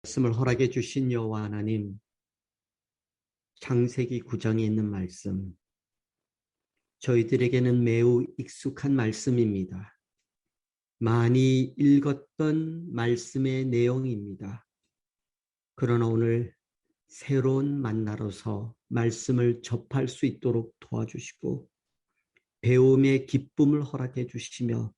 말씀을 허락해 주신 여호와 하나님, 창세기 9장에 있는 말씀, 저희들에게는 매우 익숙한 말씀입니다. 많이 읽었던 말씀의 내용입니다. 그러나 오늘 새로운 만나로서 말씀을 접할 수 있도록 도와주시고 배움의 기쁨을 허락해 주시며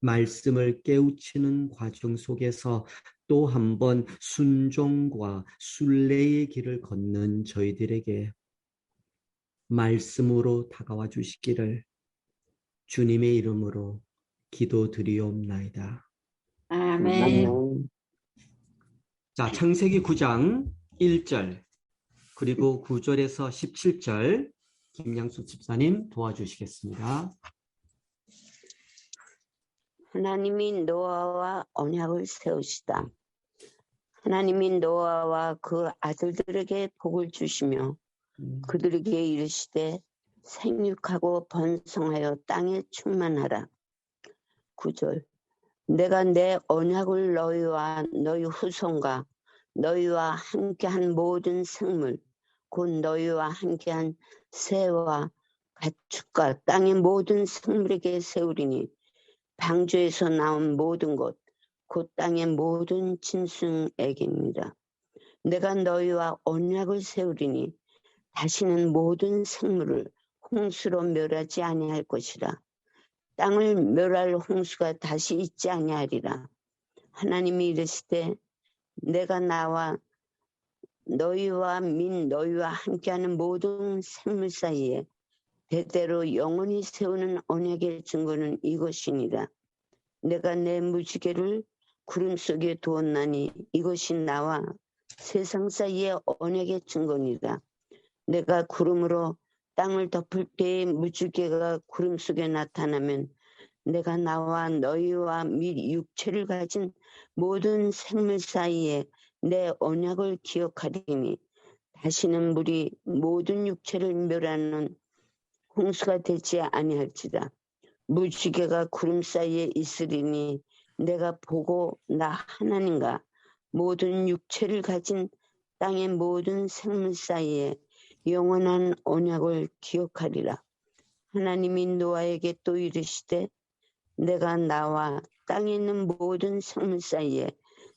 말씀을 깨우치는 과정 속에서 또 한 번 순종과 순례의 길을 걷는 저희들에게 말씀으로 다가와 주시기를 주님의 이름으로 기도드리옵나이다. 아멘. 자, 창세기 9장 1절 그리고 9절에서 17절 김양수 집사님 도와주시겠습니다. 하나님이 노아와 언약을 세우시다. 하나님이 노아와 그 아들들에게 복을 주시며 그들에게 이르시되 생육하고 번성하여 땅에 충만하라. 9절 내가 내 언약을 너희와 너희 후손과 너희와 함께한 모든 생물 곧 너희와 함께한 새와 가축과 땅의 모든 생물에게 세우리니 방주에서 나온 모든 것 곧 땅의 모든 짐승에게입니다. 내가 너희와 언약을 세우리니 다시는 모든 생물을 홍수로 멸하지 아니할 것이라. 땅을 멸할 홍수가 다시 있지 아니하리라. 하나님이 이르시되 내가 나와 너희와 너희와 함께하는 모든 생물 사이에 대대로 영원히 세우는 언약의 증거는 이것이니라. 내가 내 무지개를 구름 속에 두었나니 이것이 나와 세상 사이의 언약의 증거니라. 내가 구름으로 땅을 덮을 때에 무지개가 구름 속에 나타나면 내가 나와 너희와 및 육체를 가진 모든 생물 사이에 내 언약을 기억하리니 다시는 물이 모든 육체를 멸하는 홍수가 되지 아니할지라. 무지개가 구름 사이에 있으리니 내가 보고 나 하나님과 모든 육체를 가진 땅의 모든 생물 사이에 영원한 언약을 기억하리라. 하나님이 노아에게 또 이르시되 내가 나와 땅에 있는 모든 생물 사이에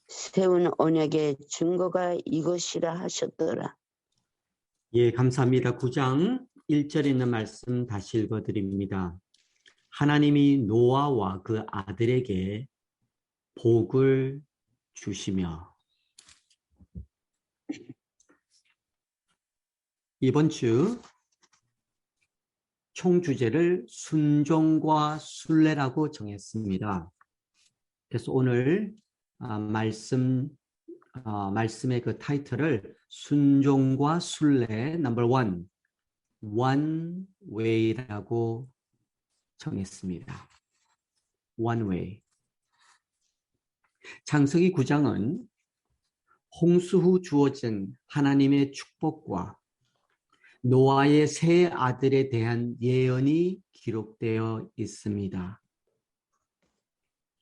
세운 언약의 증거가 이것이라 하셨더라. 예, 감사합니다. 9장 1절에 있는 말씀 다시 읽어드립니다. 하나님이 노아와 그 아들에게 복을 주시며 이번 주 총 주제를 순종과 순례라고 정했습니다. 그래서 오늘 말씀의 그 타이틀을 순종과 순례 넘버 1, one way라고 정했습니다. one way. 창세기 9장은 홍수 후 주어진 하나님의 축복과 노아의 세 아들에 대한 예언이 기록되어 있습니다.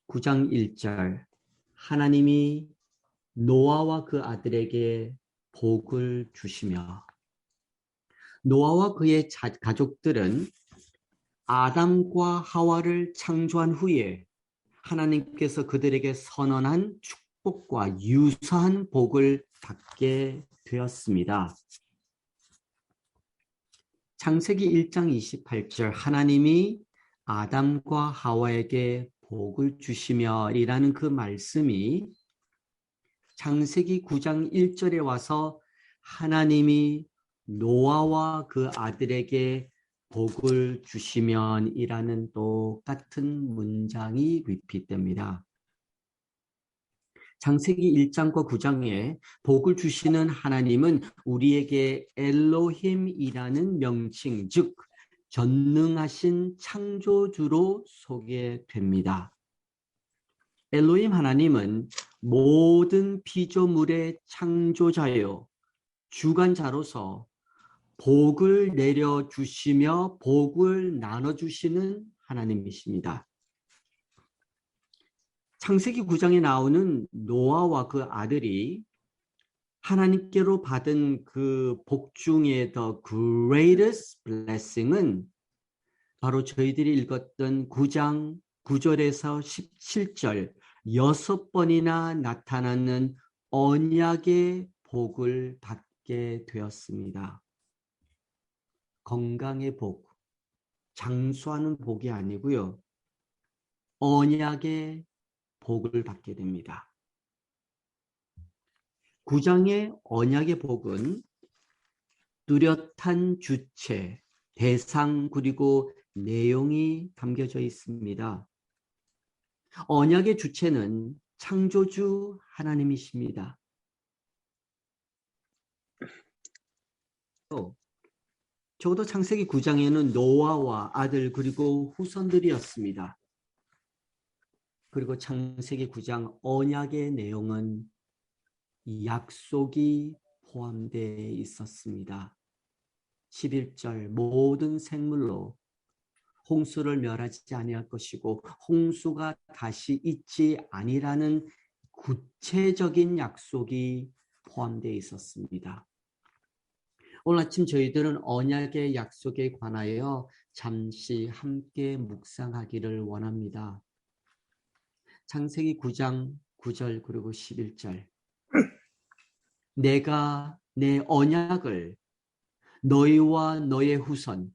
9장 1절 하나님이 노아와 그 아들에게 복을 주시며 노아와 그의 가족들은 아담과 하와를 창조한 후에 하나님께서 그들에게 선언한 축복과 유사한 복을 받게 되었습니다. 창세기 1장 28절 하나님이 아담과 하와에게 복을 주시며 이라는 그 말씀이 창세기 9장 1절에 와서 하나님이 노아와 그 아들에게 복을 주시면 이라는 똑같은 문장이 리핏됩니다. 창세기 1장과 9장에 복을 주시는 하나님은 우리에게 엘로힘이라는 명칭, 즉 전능하신 창조주로 소개됩니다. 엘로힘 하나님은 모든 피조물의 창조자요, 주관자로서 복을 내려주시며 복을 나눠주시는 하나님이십니다. 창세기 9장에 나오는 노아와 그 아들이 하나님께로 받은 그 복 중에 the greatest blessing은 바로 저희들이 읽었던 9장 9절에서 17절 6번이나 나타나는 언약의 복을 받게 되었습니다. 건강의 복, 장수하는 복이 아니고요. 언약의 복을 받게 됩니다. 9장의 언약의 복은 뚜렷한 주체, 대상 그리고 내용이 담겨져 있습니다. 언약의 주체는 창조주 하나님이십니다. 적어도 창세기 9장에는 노아와 아들 그리고 후손들이었습니다. 그리고 창세기 9장 언약의 내용은 약속이 포함되어 있었습니다. 11절 모든 생물로 홍수를 멸하지 아니할 것이고 홍수가 다시 있지 아니라는 구체적인 약속이 포함되어 있었습니다. 오늘 아침 저희들은 언약의 약속에 관하여 잠시 함께 묵상하기를 원합니다. 창세기 9장 9절 그리고 11절 내가 내 언약을 너희와 너의 후손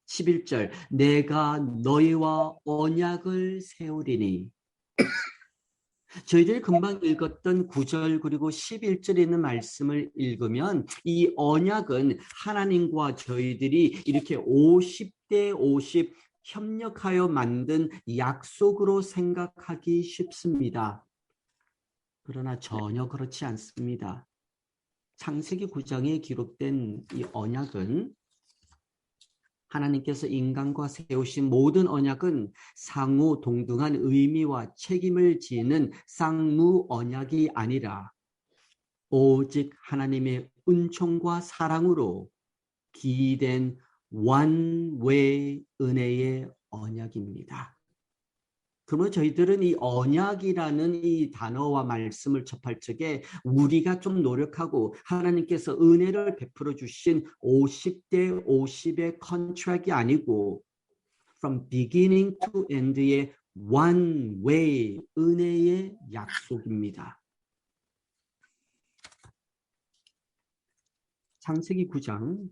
11절 내가 너희와 언약을 세우리니 저희들이 금방 읽었던 9절 그리고 11절에 있는 말씀을 읽으면 이 언약은 하나님과 저희들이 이렇게 50대 50 협력하여 만든 약속으로 생각하기 쉽습니다. 그러나 전혀 그렇지 않습니다. 창세기 9장에 기록된 이 언약은 하나님께서 인간과 세우신 모든 언약은 상호 동등한 의미와 책임을 지는 쌍무 언약이 아니라 오직 하나님의 은총과 사랑으로 기이된 완외 은혜의 언약입니다. 그러면 저희들은 이 언약이라는 이 단어와 말씀을 접할 적에 우리가 좀 노력하고 하나님께서 은혜를 베풀어 주신 50대 50의 컨트랙이 아니고 from beginning to end의 one way 은혜의 약속입니다. 창세기 9장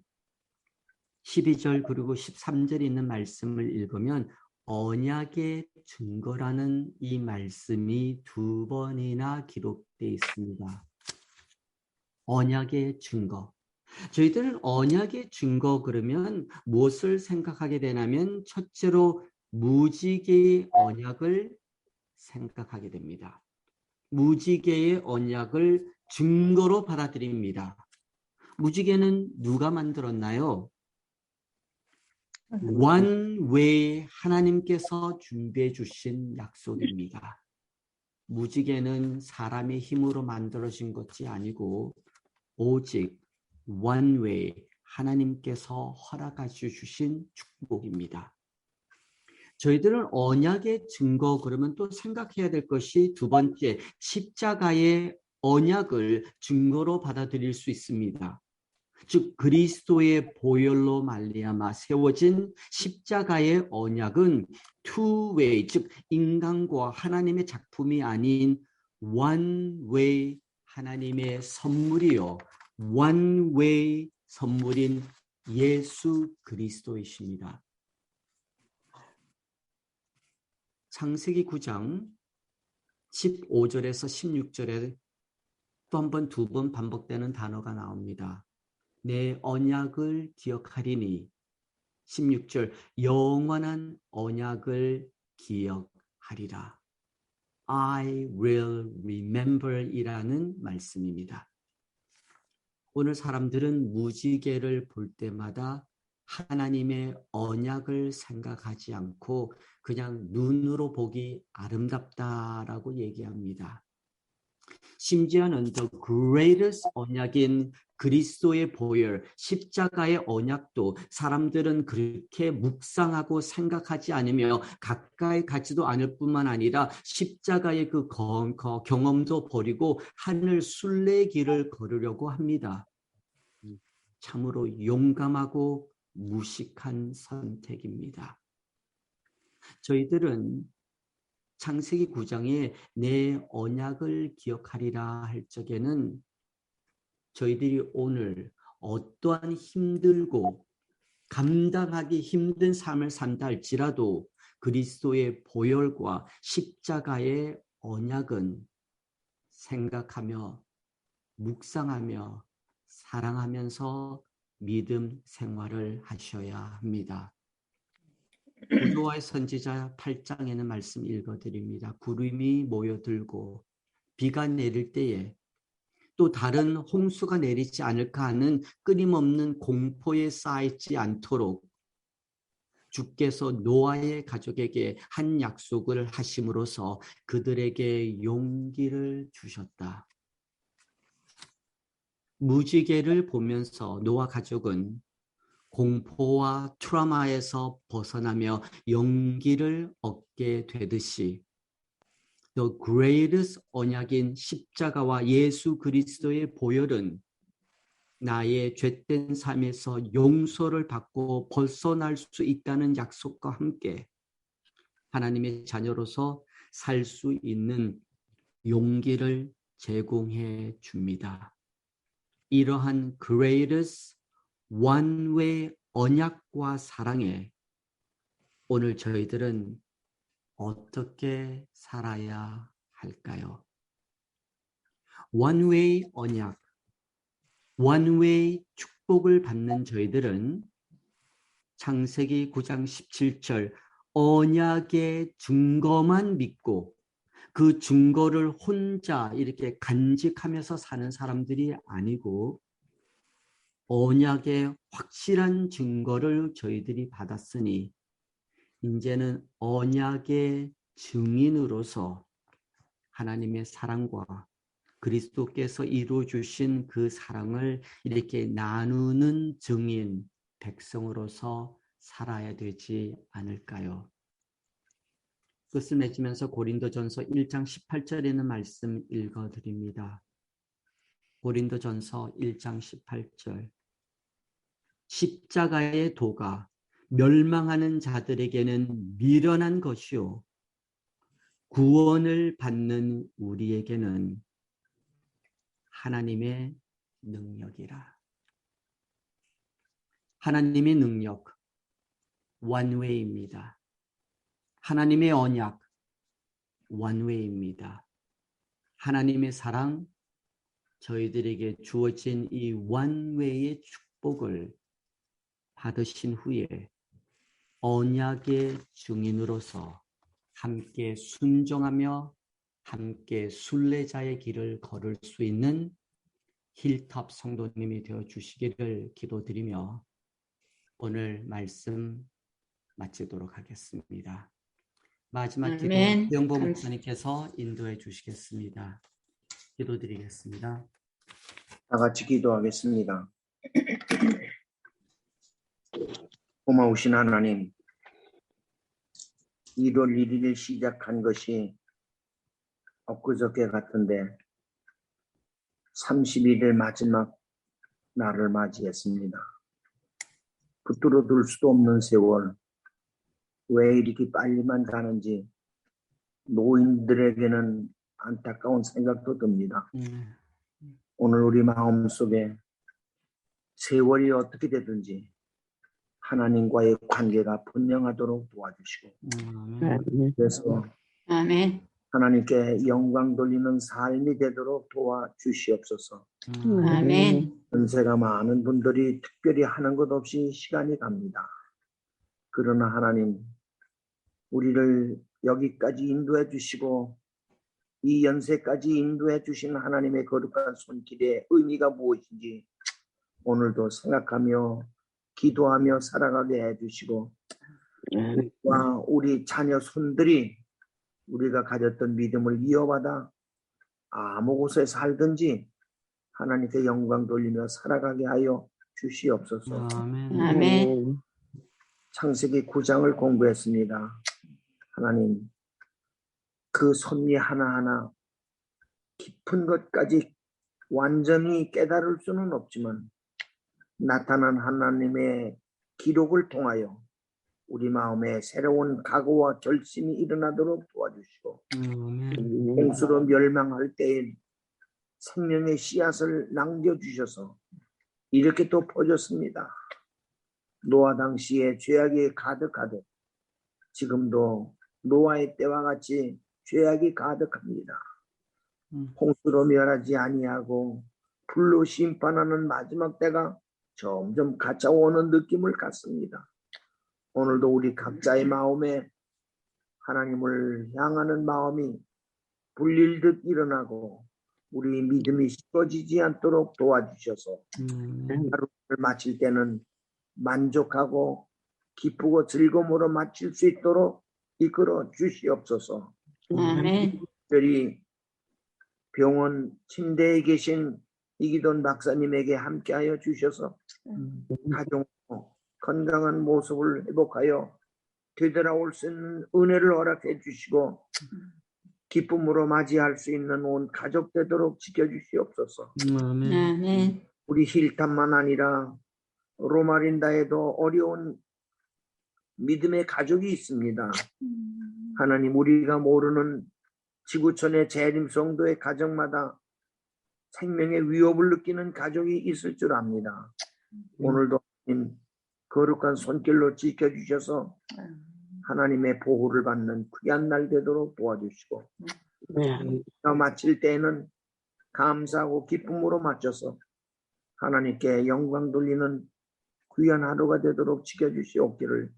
12절 그리고 13절에 있는 말씀을 읽으면 언약의 증거라는 이 말씀이 2번이나 기록되어 있습니다. 언약의 증거. 저희들은 언약의 증거 그러면 무엇을 생각하게 되냐면 첫째로 무지개의 언약을 생각하게 됩니다. 무지개의 언약을 증거로 받아들입니다. 무지개는 누가 만들었나요? one way 하나님께서 준비해 주신 약속입니다. 무지개는 사람의 힘으로 만들어진 것이 아니고 오직 one way 하나님께서 허락하셔 주신 축복입니다. 저희들은 언약의 증거 그러면 또 생각해야 될 것이 두 번째 십자가의 언약을 증거로 받아들일 수 있습니다. 즉 그리스도의 보혈로 말미암아 세워진 십자가의 언약은 two way 즉 인간과 하나님의 작품이 아닌 one way 하나님의 선물이요 one way 선물인 예수 그리스도이십니다. 창세기 9장 15절에서 16절에 또 한 번, 두 번 반복되는 단어가 나옵니다. 내 언약을 기억하리니 16절 영원한 언약을 기억하리라. I will remember 이라는 말씀입니다. 오늘 사람들은 무지개를 볼 때마다 하나님의 언약을 생각하지 않고 그냥 눈으로 보기 아름답다라고 얘기합니다. 심지어는 the greatest 언약인 그리스도의 보혈, 십자가의 언약도 사람들은 그렇게 묵상하고 생각하지 않으며 가까이 가지도 않을 뿐만 아니라 십자가의 그 경험도 버리고 하늘 순례의 길을 걸으려고 합니다. 참으로 용감하고 무식한 선택입니다. 저희들은 창세기 9장에 내 언약을 기억하리라 할 적에는 저희들이 오늘 어떠한 힘들고 감당하기 힘든 삶을 산다 할지라도 그리스도의 보혈과 십자가의 언약은 생각하며 묵상하며 사랑하면서 믿음 생활을 하셔야 합니다. 구도와의 선지자 8장에는 말씀 읽어드립니다. 구름이 모여들고 비가 내릴 때에 또 다른 홍수가 내리지 않을까 하는 끊임없는 공포에 쌓이지 않도록 주께서 노아의 가족에게 한 약속을 하심으로써 그들에게 용기를 주셨다. 무지개를 보면서 노아 가족은 공포와 트라우마에서 벗어나며 용기를 얻게 되듯이 The greatest 언약인 십자가와 예수 그리스도의 보혈은 나의 죄된 삶에서 용서를 받고 벗어날 수 있다는 약속과 함께 하나님의 자녀로서 살 수 있는 용기를 제공해 줍니다. 이러한 greatest one-way 언약과 사랑에 오늘 저희들은 어떻게 살아야 할까요? one-way 언약, one-way 축복을 받는 저희들은 창세기 9장 17절 언약의 증거만 믿고 그 증거를 혼자 이렇게 간직하면서 사는 사람들이 아니고 언약의 확실한 증거를 저희들이 받았으니 이제는 언약의 증인으로서 하나님의 사랑과 그리스도께서 이루어 주신 그 사랑을 이렇게 나누는 증인 백성으로서 살아야 되지 않을까요? 끝을 맺으면서 고린도전서 1장 18절에는 말씀 읽어드립니다. 고린도전서 1장 18절 십자가의 도가 멸망하는 자들에게는 미련한 것이요 구원을 받는 우리에게는 하나님의 능력이라. 하나님의 능력 원웨이입니다. 하나님의 언약 원웨이입니다. 하나님의 사랑 저희들에게 주어진 이 원웨이의 축복을 받으신 후에 언약의 증인으로서 함께 순종하며 함께 순례자의 길을 걸을 수 있는 힐탑 성도님이 되어 주시기를 기도드리며 오늘 말씀 마치도록 하겠습니다. 마지막 기도 수영보 목사님께서 인도해 주시겠습니다. 기도드리겠습니다. 다 같이 기도하겠습니다. 고마우신 하나님, 1월 1일에 시작한 것이 엊그저께 같은데 31일 마지막 날을 맞이했습니다. 붙들어 둘 수도 없는 세월, 왜 이렇게 빨리만 가는지 노인들에게는 안타까운 생각도 듭니다. 오늘 우리 마음속에 세월이 어떻게 되든지 하나님과의 관계가 분명하도록 도와주시고 그래서 아멘. 하나님께 영광 돌리는 삶이 되도록 도와주시옵소서. 아멘. 연세가 많은 분들이 특별히 하는 것 없이 시간이 갑니다. 그러나 하나님, 우리를 여기까지 인도해 주시고 이 연세까지 인도해 주신 하나님의 거룩한 손길의 의미가 무엇인지 오늘도 생각하며 기도하며 살아가게 해주시고 우리와 우리 자녀 손들이 우리가 가졌던 믿음을 이어받아 아무 곳에 살든지 하나님께 영광 돌리며 살아가게 하여 주시옵소서. 아멘. 아멘. 창세기 9장을 공부했습니다. 하나님, 그 섭리 하나하나 깊은 것까지 완전히 깨달을 수는 없지만 나타난 하나님의 기록을 통하여 우리 마음에 새로운 각오와 결심이 일어나도록 도와주시고 아멘. 홍수로 멸망할 때에 생명의 씨앗을 남겨주셔서 이렇게 또 퍼졌습니다. 노아 당시에 죄악이 가득하듯 지금도 노아의 때와 같이 죄악이 가득합니다. 홍수로 멸하지 아니하고 불로 심판하는 마지막 때가 점점 가까워오는 느낌을 갖습니다. 오늘도 우리 각자의 마음에 하나님을 향하는 마음이 불릴듯 일어나고 우리 믿음이 식어지지 않도록 도와주셔서 하루를 마칠 때는 만족하고 기쁘고 즐거움으로 마칠 수 있도록 이끌어 주시옵소서. 아멘. 특별히 병원 침대에 계신 이기돈 박사님에게 함께하여 주셔서 가정 건강한 모습을 회복하여 되돌아올 수 있는 은혜를 허락해 주시고 기쁨으로 맞이할 수 있는 온 가족 되도록 지켜주시옵소서. 아멘. 아멘. 우리 힐탄만 아니라 로마린다에도 어려운 믿음의 가족이 있습니다. 하나님, 우리가 모르는 지구촌의 재림성도의 가정마다 생명의 위협을 느끼는 가족이 있을 줄 압니다. 오늘도 하나님 거룩한 손길로 지켜주셔서 하나님의 보호를 받는 귀한 날 되도록 도와주시고 마칠 때에는 감사하고 기쁨으로 마쳐서 하나님께 영광 돌리는 귀한 하루가 되도록 지켜주시옵기를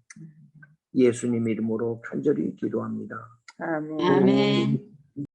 예수님 이름으로 간절히 기도합니다. 아멘.